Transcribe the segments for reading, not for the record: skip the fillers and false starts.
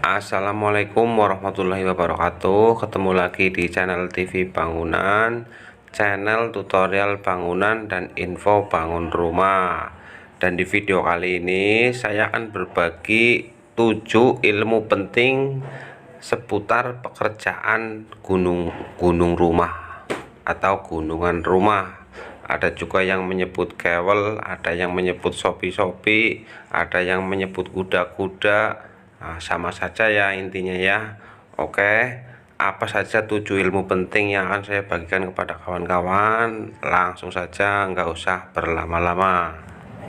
Assalamualaikum warahmatullahi wabarakatuh. Ketemu lagi di channel TV Bangunan, channel tutorial bangunan dan info bangun rumah. Dan di video kali ini saya akan berbagi 7 ilmu penting seputar pekerjaan gunung rumah atau gunungan rumah. Ada juga yang menyebut kewel, ada yang menyebut sopi-sopi, ada yang menyebut kuda-kuda. Nah, sama saja ya intinya ya. Oke, apa saja 7 ilmu penting yang akan saya bagikan kepada kawan-kawan? Langsung saja, nggak usah berlama-lama.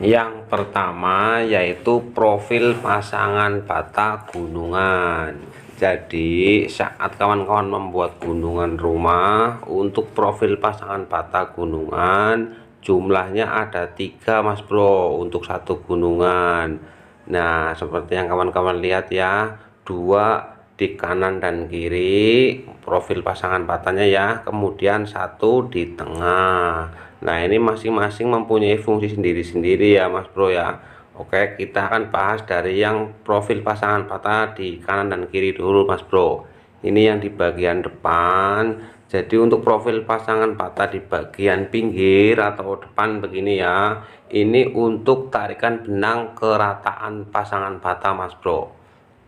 Yang pertama yaitu profil pasangan bata gunungan. Jadi saat kawan-kawan membuat gunungan rumah, untuk profil pasangan bata gunungan jumlahnya ada 3 Mas Bro untuk satu gunungan. Nah, seperti yang kawan-kawan lihat ya, 2 di kanan dan kiri profil pasangan batanya ya, kemudian 1 di tengah. Nah, ini masing-masing mempunyai fungsi sendiri-sendiri ya Mas Bro ya. Oke, kita akan bahas dari yang profil pasangan bata di kanan dan kiri dulu Mas Bro. Ini yang di bagian depan. Jadi untuk profil pasangan bata di bagian pinggir atau depan begini ya, ini untuk tarikan benang kerataan pasangan bata Mas Bro.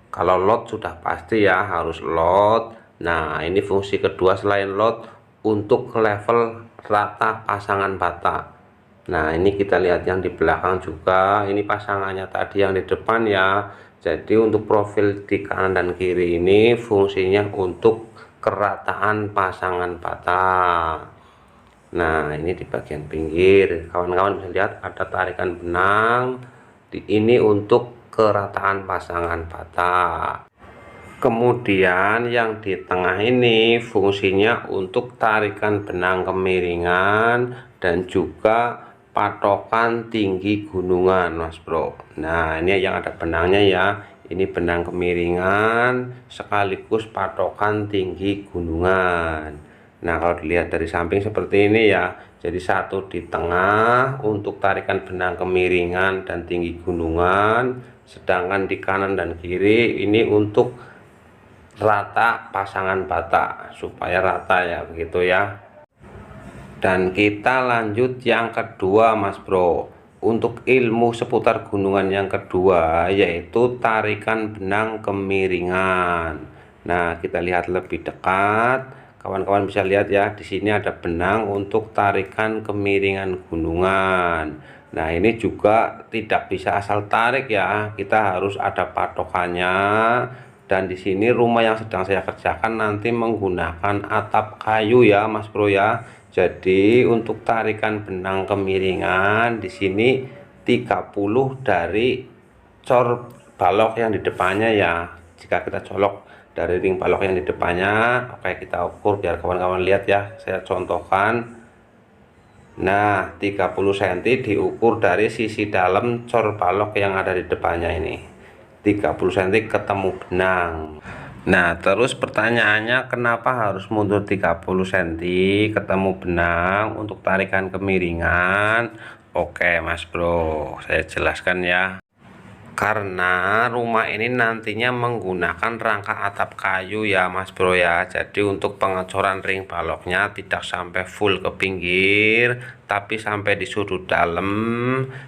Kalau lot sudah pasti ya harus lot. Nah, ini fungsi kedua selain lot, untuk level rata pasangan bata. Nah, ini kita lihat yang di belakang juga, ini pasangannya tadi yang di depan ya. Jadi untuk profil di kanan dan kiri ini fungsinya untuk kerataan pasangan bata. Nah, ini di bagian pinggir kawan-kawan bisa lihat ada tarikan benang. Ini untuk kerataan pasangan bata. Kemudian yang di tengah ini fungsinya untuk tarikan benang kemiringan dan juga patokan tinggi gunungan Mas Bro. Nah, ini yang ada benangnya ya, ini benang kemiringan sekaligus patokan tinggi gunungan. Nah, kalau dilihat dari samping seperti ini ya, jadi 1 di tengah untuk tarikan benang kemiringan dan tinggi gunungan, sedangkan di kanan dan kiri ini untuk rata pasangan bata, supaya rata ya begitu ya. Dan kita lanjut yang kedua Mas Bro, untuk ilmu seputar gunungan yang kedua yaitu tarikan benang kemiringan. Nah, kita lihat lebih dekat, kawan-kawan bisa lihat ya, di sini ada benang untuk tarikan kemiringan gunungan. Nah, ini juga tidak bisa asal tarik ya, kita harus ada patokannya. Dan di sini rumah yang sedang saya kerjakan nanti menggunakan atap kayu ya Mas Bro ya. Jadi untuk tarikan benang kemiringan di sini 30 dari cor balok yang di depannya ya. Jika kita colok dari ring balok yang di depannya, oke, kita ukur biar kawan-kawan lihat ya. Saya contohkan. Nah, 30 cm diukur dari sisi dalam cor balok yang ada di depannya ini. 30 cm ketemu benang. Nah, terus pertanyaannya kenapa harus mundur 30 cm ketemu benang untuk tarikan kemiringan? Oke Mas Bro, saya jelaskan ya. Karena rumah ini nantinya menggunakan rangka atap kayu ya Mas Bro ya. Jadi untuk pengecoran ring baloknya tidak sampai full ke pinggir, tapi sampai di sudut dalam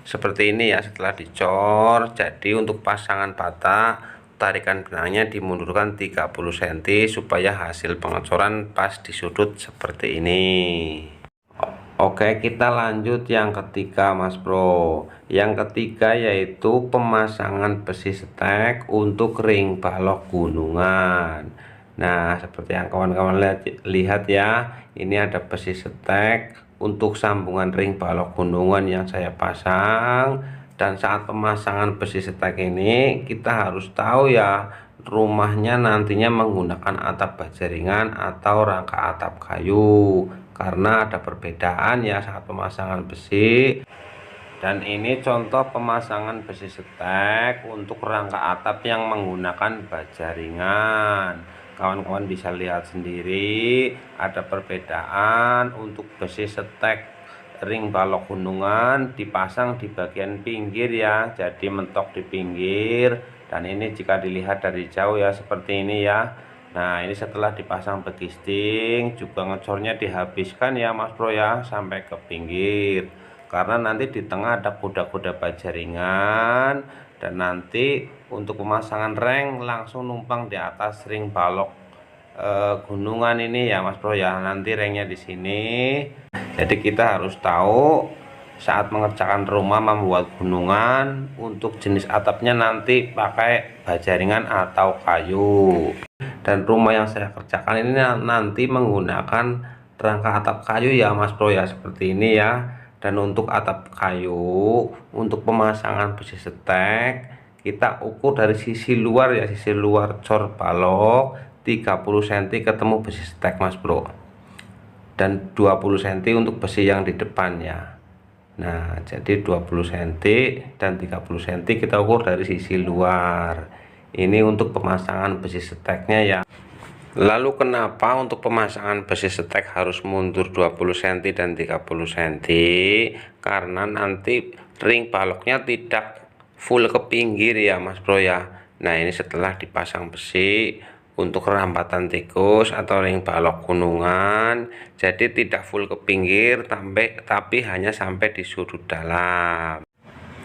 seperti ini ya setelah dicor. Jadi untuk pasangan bata tarikan benangnya dimundurkan 30 cm supaya hasil pengecoran pas di sudut seperti ini. Oke, kita lanjut yang ketiga Mas Bro. Yang ketiga yaitu pemasangan besi setek untuk ring balok gunungan. Nah, seperti yang kawan-kawan lihat ya, ini ada besi setek untuk sambungan ring balok gunungan yang saya pasang. Dan saat pemasangan besi setek ini kita harus tahu ya, rumahnya nantinya menggunakan atap baja ringan atau rangka atap kayu, karena ada perbedaan ya saat pemasangan besi. Dan ini contoh pemasangan besi setek untuk rangka atap yang menggunakan baja ringan. Kawan-kawan bisa lihat sendiri ada perbedaan untuk besi setek ring balok gunungan dipasang di bagian pinggir ya, jadi mentok di pinggir. Dan ini jika dilihat dari jauh ya seperti ini ya. Nah ini setelah dipasang begisting juga ngecornya dihabiskan ya Mas Bro ya, sampai ke pinggir, karena nanti di tengah ada kuda-kuda baja ringan. Dan nanti untuk pemasangan reng langsung numpang di atas ring balok gunungan ini ya Mas Bro ya. Nanti ringnya di sini. Jadi kita harus tahu saat mengerjakan rumah membuat gunungan, untuk jenis atapnya nanti pakai baja ringan atau kayu. Dan rumah yang saya kerjakan ini nanti menggunakan rangka atap kayu ya Mas Bro ya, seperti ini ya. Dan untuk atap kayu, untuk pemasangan besi setek kita ukur dari sisi luar ya, sisi luar cor balok 30 cm ketemu besi setek Mas Bro, dan 20 cm untuk besi yang di depannya. Nah jadi 20 cm dan 30 cm kita ukur dari sisi luar. Ini untuk pemasangan besi seteknya ya. Lalu kenapa untuk pemasangan besi setek harus mundur 20 cm dan 30 cm? Karena nanti ring baloknya tidak full ke pinggir ya Mas Bro ya. Nah ini setelah dipasang besi untuk rambatan tikus atau ring balok gunungan, jadi tidak full ke pinggir tapi hanya sampai di sudut dalam.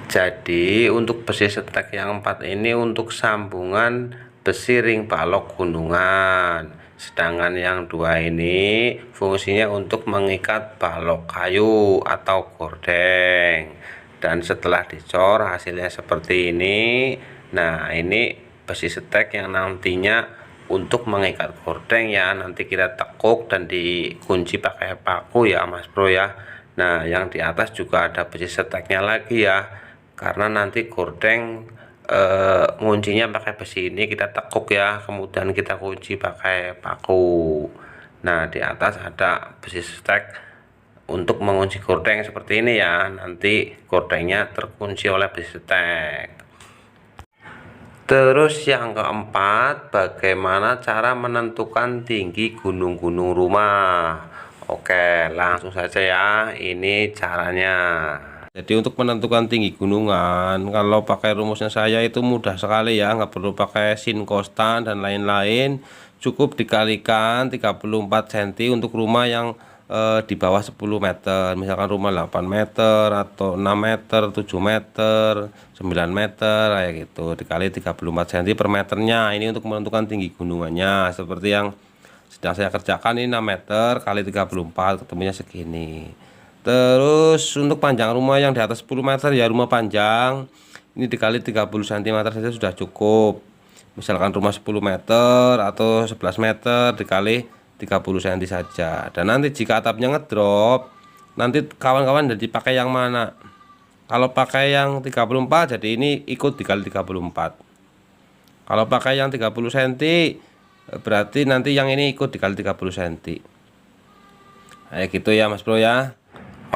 Jadi untuk besi setek yang 4 ini untuk sambungan besi ring balok gunungan, sedangkan yang 2 ini fungsinya untuk mengikat balok kayu atau gordeng. Dan setelah dicor hasilnya seperti ini. Nah ini besi setek yang nantinya untuk mengikat gordeng ya, nanti kita tekuk dan dikunci pakai paku ya Mas Bro ya. Nah yang di atas juga ada besi seteknya lagi ya, karena nanti gordeng nguncinya pakai besi ini kita tekuk ya, kemudian kita kunci pakai paku. Nah di atas ada besi setek untuk mengunci gordeng seperti ini ya, nanti gordengnya terkunci oleh besi setek. Terus yang keempat, bagaimana cara menentukan tinggi gunung-gunung rumah? Oke, langsung saja ya, ini caranya. Jadi untuk menentukan tinggi gunungan, kalau pakai rumusnya saya itu mudah sekali ya, nggak perlu pakai sin konstan dan lain-lain. Cukup dikalikan 34 cm untuk rumah yang di bawah 10 meter, misalkan rumah 8 meter atau 6 meter, 7 meter, 9 meter kayak gitu, dikali 34 cm per meternya. Ini untuk menentukan tinggi gunungannya, seperti yang sedang saya kerjakan ini 6 meter kali 34 ketemunya segini. Terus untuk panjang rumah yang di atas 10 meter ya, rumah panjang ini dikali 30 cm saja sudah cukup. Misalkan rumah 10 meter atau 11 meter dikali 30 cm saja. Dan nanti jika atapnya ngedrop, nanti kawan-kawan jadi pakai yang mana? Kalau pakai yang 34, jadi ini ikut dikali 34. Kalau pakai yang 30 cm, berarti nanti yang ini ikut dikali 30 cm. Kayak gitu ya Mas Bro ya.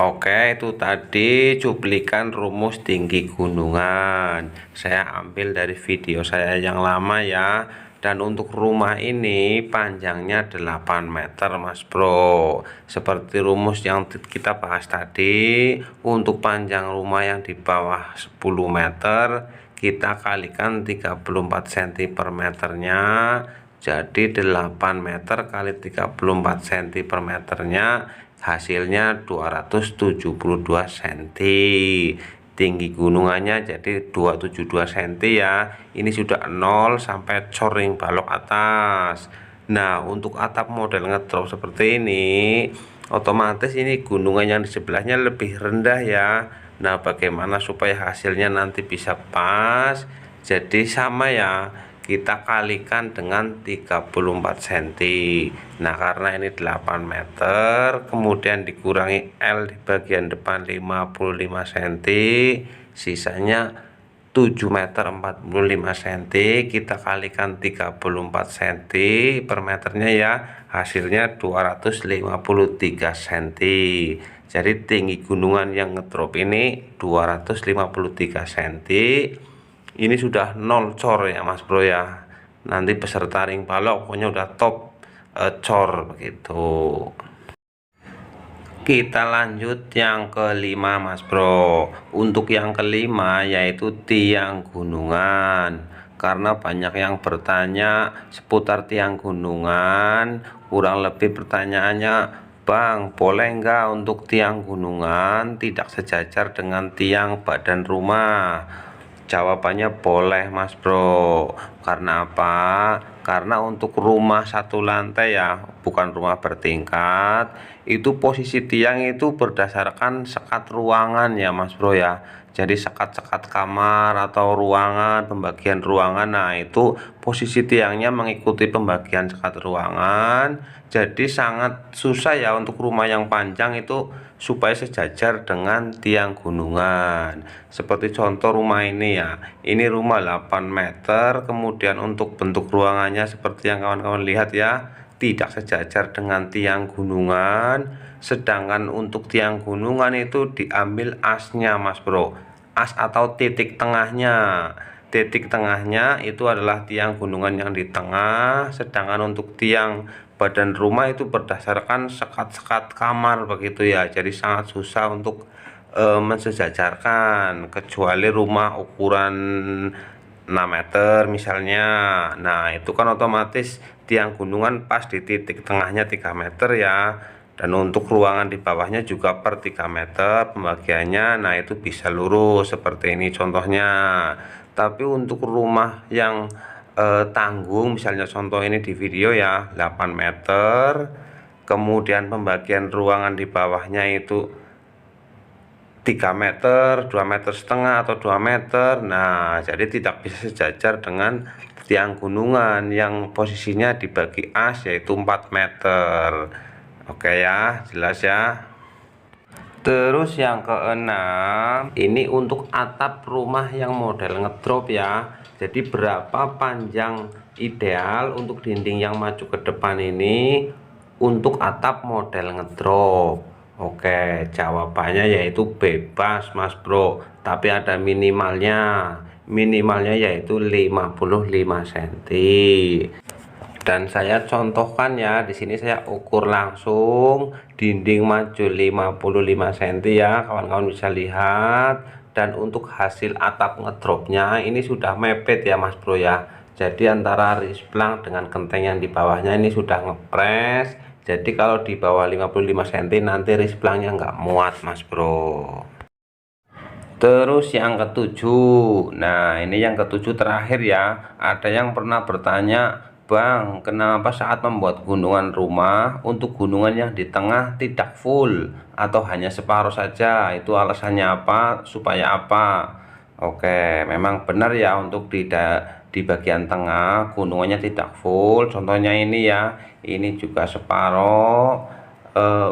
Oke, itu tadi cuplikan rumus tinggi gunungan. Saya ambil dari video saya yang lama ya. Dan untuk rumah ini panjangnya 8 meter Mas Bro. Seperti rumus yang kita bahas tadi, untuk panjang rumah yang di bawah 10 meter kita kalikan 34 cm per meternya. Jadi 8 meter kali 34 cm per meternya hasilnya 272 cm. Tinggi gunungannya jadi 272 cm ya. Ini sudah 0 sampai coring balok atas. Nah untuk atap model ngedrop seperti ini, otomatis ini gunungan yang di sebelahnya lebih rendah ya. Nah bagaimana supaya hasilnya nanti bisa pas? Jadi sama ya, kita kalikan dengan 34 cm. Nah karena ini 8 meter, kemudian dikurangi L di bagian depan 55 cm, sisanya 7 meter 45 cm, kita kalikan 34 cm per meternya ya, hasilnya 253 cm. Jadi tinggi gunungan yang ngedrop ini 253 cm. Ini sudah 0 cor ya Mas Bro ya. Nanti beserta ring balok pokoknya udah top cor begitu. Kita lanjut yang kelima Mas Bro. Untuk yang kelima yaitu tiang gunungan. karena banyak yang bertanya seputar tiang gunungan. Kurang lebih pertanyaannya, Bang, boleh nggak untuk tiang gunungan tidak sejajar dengan tiang badan rumah? Jawabannya boleh, Mas Bro. Karena apa? Karena untuk rumah satu lantai ya, bukan rumah bertingkat, itu posisi tiang itu berdasarkan sekat ruangan ya, Mas Bro ya. Jadi sekat-sekat kamar atau ruangan, pembagian ruangan, nah itu posisi tiangnya mengikuti pembagian sekat ruangan. Jadi sangat susah ya untuk rumah yang panjang itu supaya sejajar dengan tiang gunungan. Seperti contoh rumah ini ya, ini rumah 8 meter, kemudian untuk bentuk ruangannya seperti yang kawan-kawan lihat ya, tidak sejajar dengan tiang gunungan. Sedangkan untuk tiang gunungan itu diambil asnya, Mas Bro, as atau titik tengahnya. Titik tengahnya itu adalah tiang gunungan yang di tengah, sedangkan untuk tiang badan rumah itu berdasarkan sekat-sekat kamar begitu ya. Jadi sangat susah untuk mensejajarkan, kecuali rumah ukuran 6 meter misalnya. Nah itu kan otomatis tiang gunungan pas di titik tengahnya 3 meter ya, dan untuk ruangan di bawahnya juga per 3 meter pembagiannya. Nah itu bisa lurus seperti ini contohnya. Tapi untuk rumah yang tanggung, misalnya contoh ini di video ya, 8 meter, kemudian pembagian ruangan di bawahnya itu 3 meter, 2 meter setengah atau 2 meter. Nah jadi tidak bisa sejajar dengan tiang gunungan yang posisinya dibagi as yaitu 4 meter. Oke ya, jelas ya. Terus yang keenam, ini untuk atap rumah yang model ngedrop ya. Jadi berapa panjang ideal untuk dinding yang maju ke depan ini untuk atap model ngedrop? Oke, jawabannya yaitu bebas, Mas Bro. Tapi ada minimalnya. Minimalnya yaitu 55 cm. Dan saya contohkan ya, di sini saya ukur langsung dinding maju 55 cm ya, kawan-kawan bisa lihat. Dan untuk hasil atap ngedropnya ini sudah mepet ya, Mas Bro ya. Jadi antara risplang dengan genteng yang di bawahnya ini sudah ngepres. Jadi kalau di bawah 55 cm nanti risplangnya nggak muat, Mas Bro. Terus yang ketujuh, nah ini yang ketujuh terakhir ya. Ada yang pernah bertanya, Bang, kenapa saat membuat gunungan rumah untuk gunungan yang di tengah tidak full atau hanya separuh saja? Itu alasannya apa? Supaya apa? Oke, memang benar ya, untuk di bagian tengah gunungannya tidak full. Contohnya ini ya, ini juga separuh.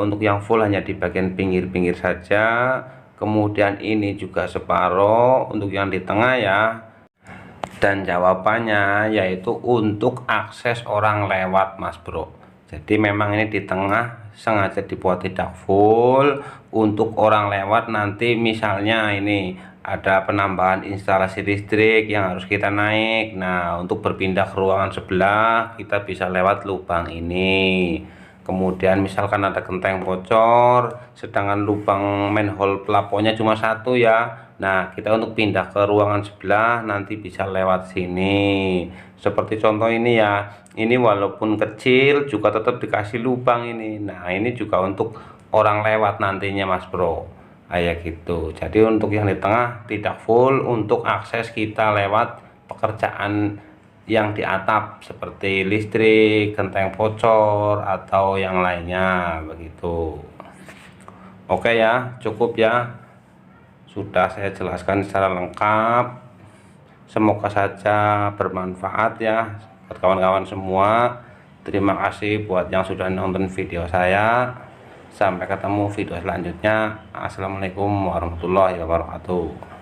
Untuk yang full hanya di bagian pinggir-pinggir saja. Kemudian ini juga separuh untuk yang di tengah ya. Dan jawabannya yaitu untuk akses orang lewat, Mas Bro. Jadi memang ini di tengah sengaja dibuat tidak full untuk orang lewat. Nanti misalnya ini ada penambahan instalasi listrik yang harus kita naik. Nah untuk berpindah ke ruangan sebelah kita bisa lewat lubang ini. Kemudian misalkan ada genteng bocor, sedangkan lubang manhole pelapornya cuma satu ya. Nah kita untuk pindah ke ruangan sebelah nanti bisa lewat sini. Seperti contoh ini ya, ini walaupun kecil juga tetap dikasih lubang ini. Nah ini juga untuk orang lewat nantinya, Mas Bro, kayak gitu. Jadi untuk yang di tengah tidak full untuk akses kita lewat pekerjaan yang di atap seperti listrik, genteng bocor atau yang lainnya begitu. Oke ya, cukup ya, sudah saya jelaskan secara lengkap. Semoga saja bermanfaat ya buat kawan-kawan semua. Terima kasih buat yang sudah nonton video saya. Sampai ketemu video selanjutnya. Assalamualaikum warahmatullahi wabarakatuh.